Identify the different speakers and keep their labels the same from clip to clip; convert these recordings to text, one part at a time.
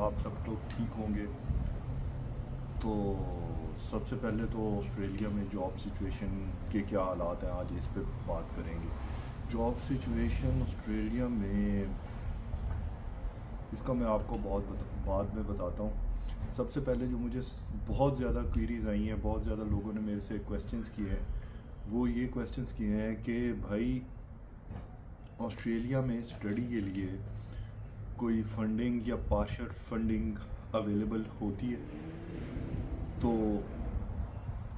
Speaker 1: आप सब लोग ठीक होंगे। तो सबसे पहले तो ऑस्ट्रेलिया में जॉब सिचुएशन के क्या हालात हैं, आज इस पे बात करेंगे। जॉब सिचुएशन ऑस्ट्रेलिया में, इसका मैं आपको बाद में बताता हूँ। सबसे पहले जो मुझे बहुत ज़्यादा क्वेरीज आई हैं, बहुत ज़्यादा लोगों ने मेरे से क्वेश्चंस किए हैं, वो ये क्वेश्चंस किए हैं कि भाई ऑस्ट्रेलिया में स्टडी के लिए कोई फंडिंग या पार्शियल फंडिंग अवेलेबल होती है। तो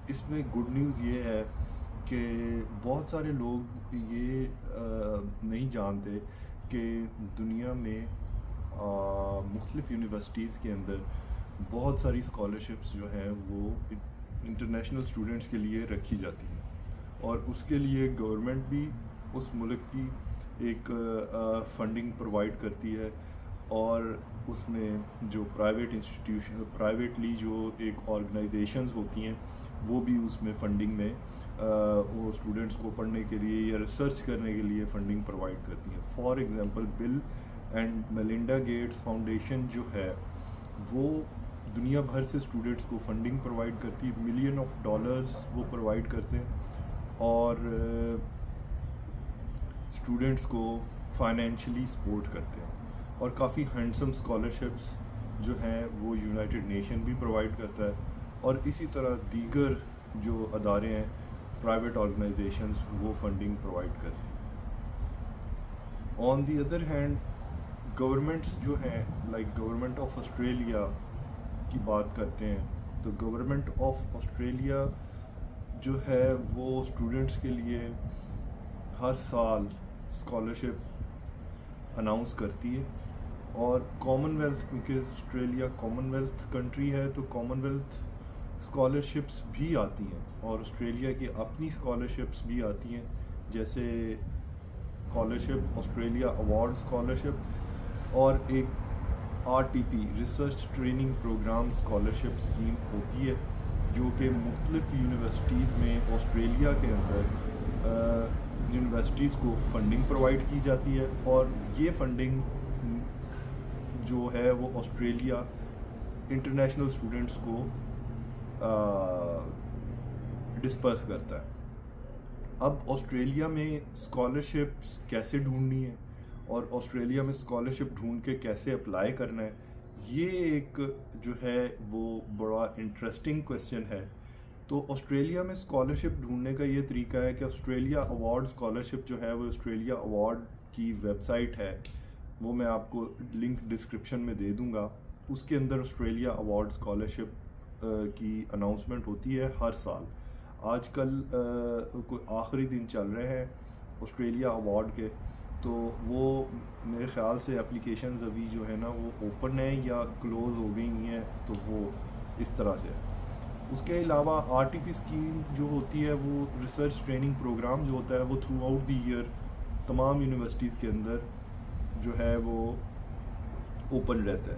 Speaker 1: इसमें गुड न्यूज़ ये है कि बहुत सारे लोग ये नहीं जानते कि दुनिया में मुख्तलिफ़ यूनिवर्सिटीज़ के अंदर बहुत सारी स्कॉलरशिप्स जो हैं वो इंटरनेशनल स्टूडेंट्स के लिए रखी जाती हैं, और उसके लिए गवर्नमेंट भी उस मुल्क की एक फंडिंग प्रोवाइड करती है। और उसमें जो प्राइवेट इंस्टीट्यूशन, प्राइवेटली जो एक ऑर्गेनाइजेशंस होती हैं, वो भी उसमें फंडिंग में वो स्टूडेंट्स को पढ़ने के लिए या रिसर्च करने के लिए फंडिंग प्रोवाइड करती हैं। For example bill and Melinda Gates foundation जो है वो दुनिया भर से स्टूडेंट्स को फंडिंग प्रोवाइड करती है, मिलियन ऑफ डॉलर्स वो प्रोवाइड करते हैं और स्टूडेंट्स को फाइनेंशियली सपोर्ट करते हैं। और काफ़ी हैंडसम स्कॉलरशिप्स जो हैं वो यूनाइटेड नेशन भी प्रोवाइड करता है, और इसी तरह दीगर जो अदारे हैं, प्राइवेट ऑर्गेनाइजेशंस, वो फंडिंग प्रोवाइड करती हैं। On the other hand governments जो हैं, लाइक गवर्नमेंट ऑफ ऑस्ट्रेलिया की बात करते हैं, तो गवर्नमेंट ऑफ ऑस्ट्रेलिया जो है वो स्टूडेंट्स के लिए हर साल स्कॉलरशिप अनाउंस करती है। और कॉमनवेल्थ, क्योंकि ऑस्ट्रेलिया कॉमनवेल्थ कंट्री है, तो कॉमनवेल्थ स्कॉलरशिप्स भी आती हैं, और ऑस्ट्रेलिया की अपनी स्कॉलरशिप्स भी आती हैं, जैसे स्कॉलरशिप ऑस्ट्रेलिया अवार्ड स्कॉलरशिप और एक RTP research training programme scholarship scheme होती है, जो कि मुख्तलिफ़ यूनिवर्सिटीज़ में ऑस्ट्रेलिया के अंदर यूनिवर्सिटीज़ को फंडिंग प्रोवाइड की जाती है। और ये फंडिंग जो है वो ऑस्ट्रेलिया इंटरनेशनल स्टूडेंट्स को डिस्पर्स करता है। अब ऑस्ट्रेलिया में स्कॉलरशिप्स कैसे ढूंढनी है और ऑस्ट्रेलिया में स्कॉलरशिप ढूंढ के कैसे अप्लाई करना है, ये एक जो है वो बड़ा इंटरेस्टिंग क्वेश्चन है। तो ऑस्ट्रेलिया में स्कॉलरशिप ढूंढने का ये तरीका है कि ऑस्ट्रेलिया अवार्ड स्कॉलरशिप जो है वो ऑस्ट्रेलिया अवार्ड की वेबसाइट है, वो मैं आपको लिंक डिस्क्रिप्शन में दे दूंगा। उसके अंदर ऑस्ट्रेलिया अवार्ड स्कॉलरशिप की अनाउंसमेंट होती है हर साल। आजकल कोई आखिरी दिन चल रहे हैं ऑस्ट्रेलिया अवार्ड के, तो वो मेरे ख़्याल से एप्लीकेशंस अभी जो है ना वो ओपन है या क्लोज़ हो गई हैं, तो वो इस तरह से है। उसके अलावा RTP स्कीम जो होती है, वो रिसर्च ट्रेनिंग प्रोग्राम जो होता है वो थ्रू आउट द ईयर तमाम यूनिवर्सिटीज़ के अंदर जो है वो ओपन रहता है,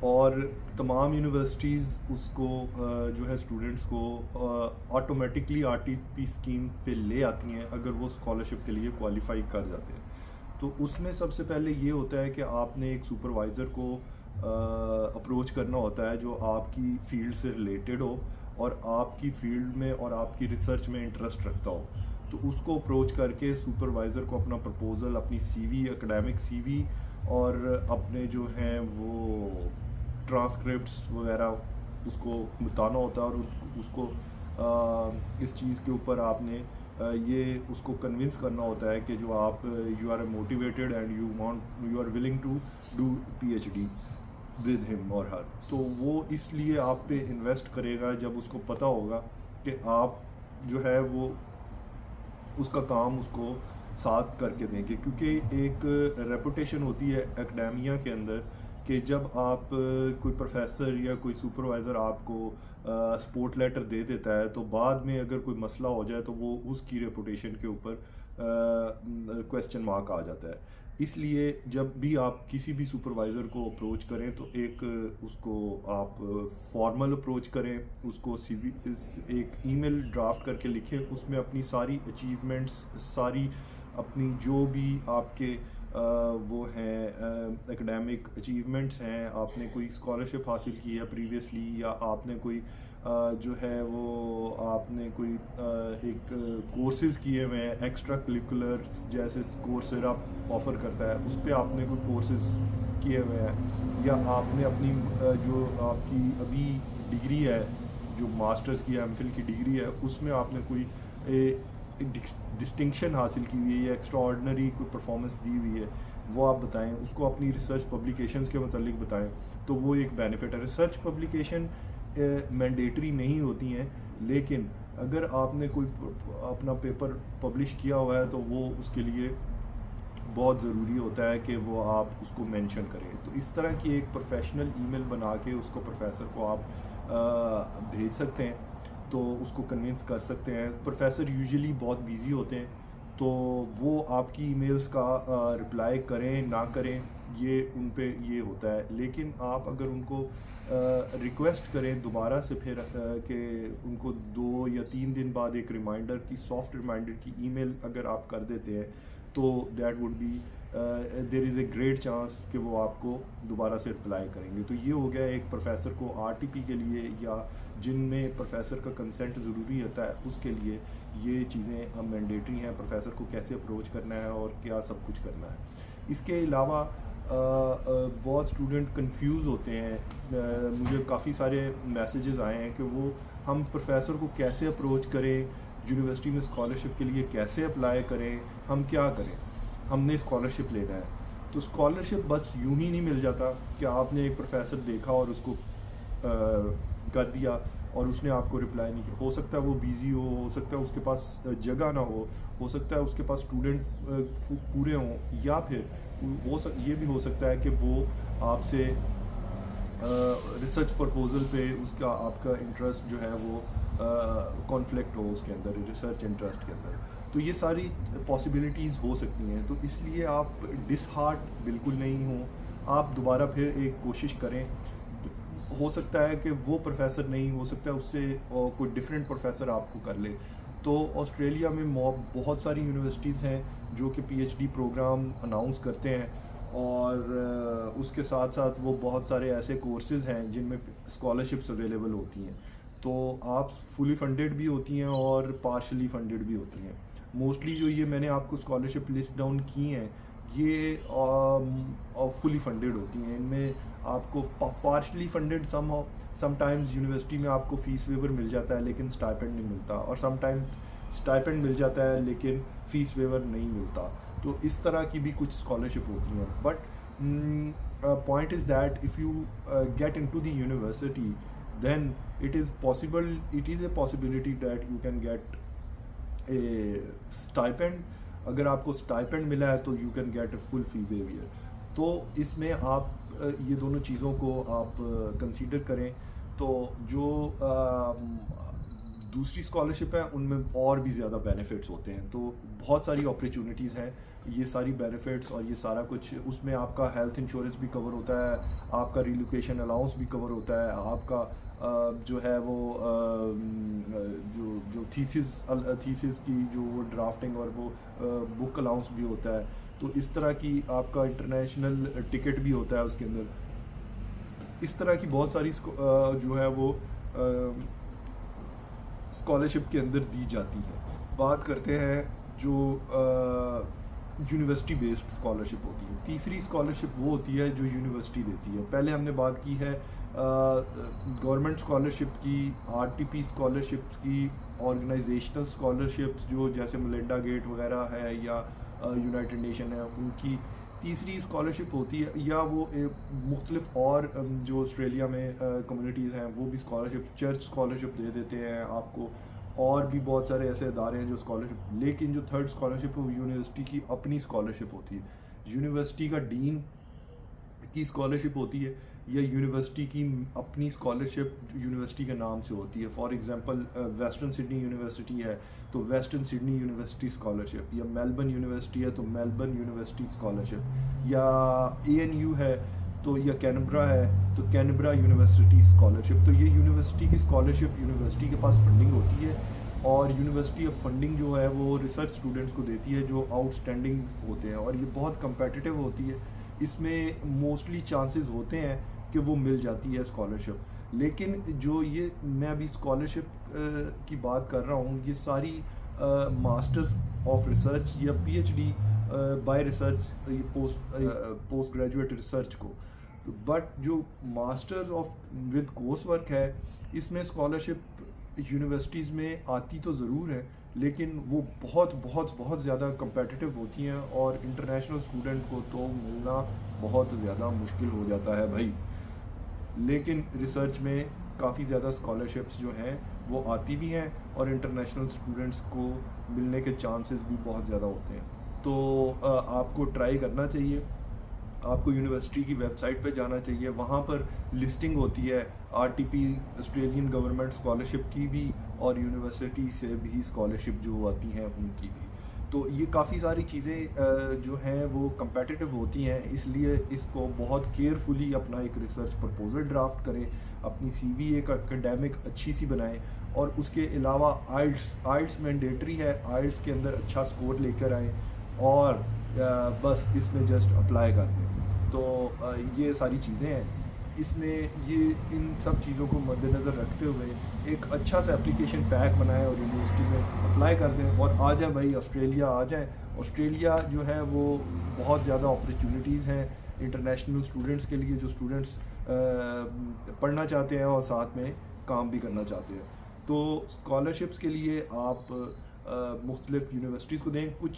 Speaker 1: और तमाम यूनिवर्सिटीज़ उसको जो है स्टूडेंट्स को ऑटोमेटिकली RTP स्कीम पे ले आती हैं अगर वो स्कॉलरशिप के लिए क्वालिफाई कर जाते हैं। तो उसमें सबसे पहले ये होता है कि आपने एक सुपरवाइज़र को अप्रोच करना होता है जो आपकी फील्ड से रिलेटेड हो और आपकी फील्ड में और आपकी रिसर्च में इंटरेस्ट रखता हो। तो उसको अप्रोच करके सुपरवाइज़र को अपना प्रपोज़ल, अपनी CV, एकेडमिक CV और अपने जो हैं वो ट्रांसक्रिप्ट्स वगैरह उसको बताना होता है, और उसको इस चीज़ के ऊपर आपने ये उसको कन्विंस करना होता है कि जो आप you are motivated and you are willing to do PhD with him और हर। तो वो इसलिए आप पे इन्वेस्ट करेगा जब उसको पता होगा कि आप जो है वो उसका काम उसको साथ करके देंगे, क्योंकि एक रेपुटेशन होती है एकेडेमिया के अंदर कि जब आप कोई प्रोफेसर या कोई सुपरवाइज़र आपको सपोर्ट लेटर दे देता है, तो बाद में अगर कोई मसला हो जाए तो वो उसकी रेपुटेशन के ऊपर क्वेश्चन मार्क आ जाता है। इसलिए जब भी आप किसी भी सुपरवाइज़र को अप्रोच करें तो एक उसको आप फॉर्मल अप्रोच करें, उसको CV एक ईमेल ड्राफ्ट करके लिखें, उसमें अपनी सारी अचीवमेंट्स, सारी अपनी जो भी आपके वो हैं एकेडमिक अचीवमेंट्स हैं, आपने कोई स्कॉलरशिप हासिल की है प्रीवियसली, या आपने कोई जो है वो आपने कोई एक कोर्सेज़ किए हुए हैं, एक्स्ट्रा करिकुलर जैसे कोर्सेरा ऑफ़र करता है, उस पर आपने कोई कोर्सेज़ किए हुए हैं, या आपने अपनी जो आपकी अभी डिग्री है, जो मास्टर्स की एमफिल की डिग्री है, उसमें आपने कोई डिस्टिंक्शन हासिल की हुई है या एक्स्ट्रा ऑर्डिनरी कोई परफॉर्मेंस दी हुई है, वो आप बताएं, उसको अपनी रिसर्च पब्लिकेशंस के मतलब बताएं, तो वो एक बेनिफिट है। रिसर्च पब्लिकेशन मैंडेटरी नहीं होती हैं, लेकिन अगर आपने कोई अपना पेपर पब्लिश किया हुआ है तो वो उसके लिए बहुत ज़रूरी होता है कि वो आप उसको मेंशन करें। तो इस तरह की एक प्रोफेशनल ईमेल बना के उसको प्रोफेसर को आप भेज सकते हैं, तो उसको कन्विंस कर सकते हैं। प्रोफेसर यूजुअली बहुत बिजी होते हैं, तो वो आपकी ईमेल्स का रिप्लाई करें ना करें ये उन पे ये होता है, लेकिन आप अगर उनको रिक्वेस्ट करें दोबारा से फिर कि उनको 2 या 3 दिन बाद एक रिमाइंडर की सॉफ्ट रिमाइंडर की ईमेल अगर आप कर देते हैं, तो that would be there is a great chance कि वो आपको दोबारा से रिप्लाई करेंगे। तो ये हो गया एक प्रोफेसर को आरटीपी के लिए, या जिनमें प्रोफेसर का कंसेंट ज़रूरी होता है उसके लिए ये चीज़ें अब मैंडेटरी हैं, प्रोफेसर को कैसे अप्रोच करना है और क्या सब कुछ करना है। इसके अलावा बहुत स्टूडेंट कंफ्यूज होते हैं, मुझे काफ़ी सारे मैसेजेस आए हैं कि वो हम प्रोफेसर को कैसे अप्रोच करें, यूनिवर्सिटी में स्कॉलरशिप के लिए कैसे अप्लाई करें, हम क्या करें, हमने स्कॉलरशिप लेना है। तो स्कॉलरशिप बस यूं ही नहीं मिल जाता कि आपने एक प्रोफेसर देखा और उसको कर दिया और उसने आपको रिप्लाई नहीं किया। हो सकता है वो बिज़ी हो सकता है उसके पास जगह ना हो सकता है उसके पास स्टूडेंट पूरे हों, या फिर ये भी हो सकता है कि वो आपसे रिसर्च प्रपोजल पे उसका आपका इंटरेस्ट जो है वो कॉन्फ्लिक्ट हो उसके अंदर, रिसर्च इंटरेस्ट के अंदर। तो ये सारी पॉसिबिलिटीज़ हो सकती हैं, तो इसलिए आप डिसहार्ट बिल्कुल नहीं हो, आप दोबारा फिर एक कोशिश करें। हो सकता है कि वो प्रोफेसर नहीं, हो सकता है उससे कोई डिफरेंट प्रोफेसर आपको कर ले। तो ऑस्ट्रेलिया में बहुत सारी यूनिवर्सिटीज़ हैं जो कि पीएचडी प्रोग्राम अनाउंस करते हैं, और उसके साथ साथ वो बहुत सारे ऐसे कोर्सेज़ हैं जिनमें स्कॉलरशिप्स अवेलेबल होती हैं। तो आप फुली फंडेड भी होती हैं और पार्शली फंडेड भी होती हैं। मोस्टली जो ये मैंने आपको स्कॉलरशिप लिस्ट डाउन की हैं, ये फुली फंडेड होती हैं। इनमें आपको पार्शली फंडेड समटाइम्स यूनिवर्सिटी में आपको फ़ीस वेवर मिल जाता है लेकिन स्टाइपेंड नहीं मिलता, और समटाइम्स स्टाइपेंड मिल जाता है लेकिन फ़ीस वेवर नहीं मिलता। तो इस तरह की भी कुछ स्कॉलरशिप होती हैं। But point is that if you get into the university, then it is a possibility that you can get a stipend. अगर आपको स्टाइपेंड मिला है तो you can get a full fee waiver. तो इसमें आप ये दोनों चीज़ों को आप कंसीडर करें। तो जो दूसरी स्कॉलरशिप है उनमें और भी ज़्यादा बेनिफिट्स होते हैं, तो बहुत सारी अपॉर्चुनिटीज़ हैं, ये सारी बेनिफिट्स और ये सारा कुछ, उसमें आपका हेल्थ इंश्योरेंस भी कवर होता है, आपका रिलोकेशन अलाउंस भी कवर होता है, आपका जो है वो जो थीसिस की जो वो ड्राफ्टिंग और वो बुक अलाउंस भी होता है। तो इस तरह की आपका इंटरनेशनल टिकट भी होता है उसके अंदर। इस तरह की बहुत सारी जो है वो स्कॉलरशिप के अंदर दी जाती है। बात करते हैं जो यूनिवर्सिटी बेस्ड स्कॉलरशिप होती है। तीसरी स्कॉलरशिप वो होती है जो यूनिवर्सिटी देती है। पहले हमने बात की है गवर्नमेंट स्कॉलरशिप की, आरटीपी स्कॉलरशिप्स की, ऑर्गेनाइजेशनल स्कॉलरशिप्स जो जैसे मेलिंडा गेट वगैरह है या यूनाइटेड नेशन है उनकी। तीसरी स्कॉलरशिप होती है, या वो मुख्तलिफ और जो ऑस्ट्रेलिया में कम्युनिटीज़ हैं वो भी स्कॉलरशिप, चर्च स्कॉलरशिप दे देते हैं आपको, और भी बहुत सारे ऐसे इदारे हैं जो स्कॉलरशिप। लेकिन जो थर्ड स्कॉलरशिप है वो यूनिवर्सिटी की अपनी स्कॉलरशिप होती है। यूनिवर्सिटी का डीन की स्कॉलरशिप होती है, या यूनिवर्सिटी की अपनी स्कॉलरशिप यूनिवर्सिटी के नाम से होती है। For example western Sydney university है तो वेस्टर्न सिडनी यूनिवर्सिटी स्कॉलरशिप, या मेलबर्न यूनिवर्सिटी है तो मेलबर्न यूनिवर्सिटी स्कॉलरशिप, या ANU है तो, या कैनबरा है तो कैनबरा यूनिवर्सिटी स्कॉलरशिप। तो ये यूनिवर्सिटी की स्कॉलरशिप, यूनिवर्सिटी के पास फंडिंग होती है, और यूनिवर्सिटी अब फंडिंग जो है वो रिसर्च स्टूडेंट्स को देती है जो आउटस्टैंडिंग होते हैं, और ये बहुत कंपेटिटिव होती है। इसमें मोस्टली चांसेस होते हैं कि वो मिल जाती है स्कॉलरशिप। लेकिन जो ये मैं अभी स्कॉलरशिप की बात कर रहा हूँ, ये सारी मास्टर्स ऑफ रिसर्च या पीएचडी बाय रिसर्च, ये पोस्ट ग्रेजुएट रिसर्च को। बट जो masters of with course work है, इसमें स्कॉलरशिप यूनिवर्सिटीज़ में आती तो ज़रूर है, लेकिन वो बहुत बहुत बहुत ज़्यादा कंपेटिटिव होती हैं और इंटरनेशनल स्टूडेंट को तो मिलना बहुत ज़्यादा मुश्किल हो जाता है भाई। लेकिन रिसर्च में काफ़ी ज़्यादा स्कॉलरशिप्स जो हैं वो आती भी हैं और इंटरनेशनल स्टूडेंट्स को मिलने के चांसेस भी बहुत ज़्यादा होते हैं। तो आपको ट्राई करना चाहिए। आपको यूनिवर्सिटी की वेबसाइट पे जाना चाहिए, वहाँ पर लिस्टिंग होती है आरटीपी ऑस्ट्रेलियन गवर्नमेंट स्कॉलरशिप की भी और यूनिवर्सिटी से भी स्कॉलरशिप जो आती हैं उनकी भी। तो ये काफ़ी सारी चीज़ें जो हैं वो कंपेटिटिव होती हैं, इसलिए इसको बहुत केयरफुली अपना एक रिसर्च प्रपोजल ड्राफ्ट करें, अपनी सीवी एक एकेडमिक अच्छी सी बनाएं, और उसके अलावा आइल्स मैंडेटरी है, आइल्स के अंदर अच्छा स्कोर लेकर आएँ और बस इसमें जस्ट अप्लाई कर दें। तो ये सारी चीज़ें हैं। इसमें ये इन सब चीज़ों को मद्देनज़र रखते हुए एक अच्छा सा एप्लीकेशन पैक बनाएं और यूनिवर्सिटी में अप्लाई कर दें और आ जाएं भाई, ऑस्ट्रेलिया आ जाएं। ऑस्ट्रेलिया जो है वो बहुत ज़्यादा अपॉर्चुनिटीज़ हैं इंटरनेशनल स्टूडेंट्स के लिए, जो स्टूडेंट्स पढ़ना चाहते हैं और साथ में काम भी करना चाहते हैं। तो स्कॉलरशिप्स के लिए आप मुख्तलिफ यूनिवर्सिटीज़ को दें। कुछ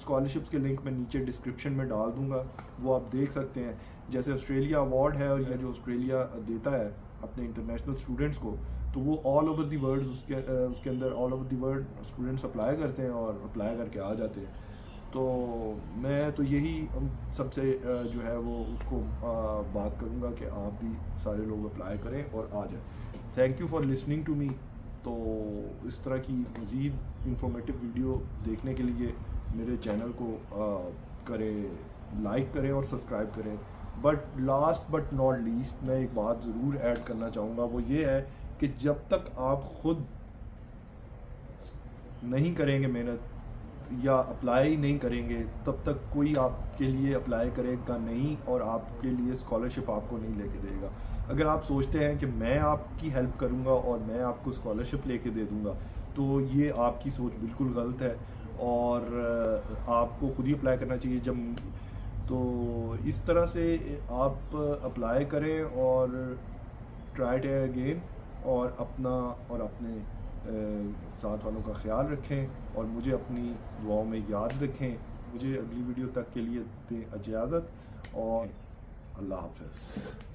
Speaker 1: स्कॉलरशिप्स के लिंक मैं नीचे डिस्क्रिप्शन में डाल दूँगा, वो आप देख सकते हैं। जैसे ऑस्ट्रेलिया अवार्ड है, और यह जो ऑस्ट्रेलिया देता है अपने इंटरनेशनल स्टूडेंट्स को, तो वो ऑल ओवर दी वर्ल्ड उसके अंदर all over the world students apply करते हैं और अप्लाई करके आ जाते हैं। तो मैं तो यही सबसे जो है वो उसको बात करूँगा कि आप भी सारे लोग अप्लाई करें और आ जाएं। Thank you for listening to me. तो इस तरह की मज़ीद इंफॉर्मेटिव वीडियो देखने के लिए मेरे चैनल को लाइक करें और सब्सक्राइब करें। But last but not least मैं एक बात ज़रूर ऐड करना चाहूँगा, वो ये है कि जब तक आप ख़ुद नहीं करेंगे मेहनत या अप्लाई नहीं करेंगे, तब तक कोई आपके लिए अप्लाई करेगा नहीं और आपके लिए स्कॉलरशिप आपको नहीं लेके देगा। अगर आप सोचते हैं कि मैं आपकी हेल्प करूंगा और मैं आपको स्कॉलरशिप लेके दे दूंगा, तो ये आपकी सोच बिल्कुल गलत है और आपको खुद ही अप्लाई करना चाहिए। जब तो इस तरह से आप अप्लाई करें और ट्राई इट अगेन, और अपना और अपने साथ वालों का ख्याल रखें और मुझे अपनी दुआओं में याद रखें। मुझे अगली वीडियो तक के लिए दें इजाज़त और अल्लाह हाफ़िज़।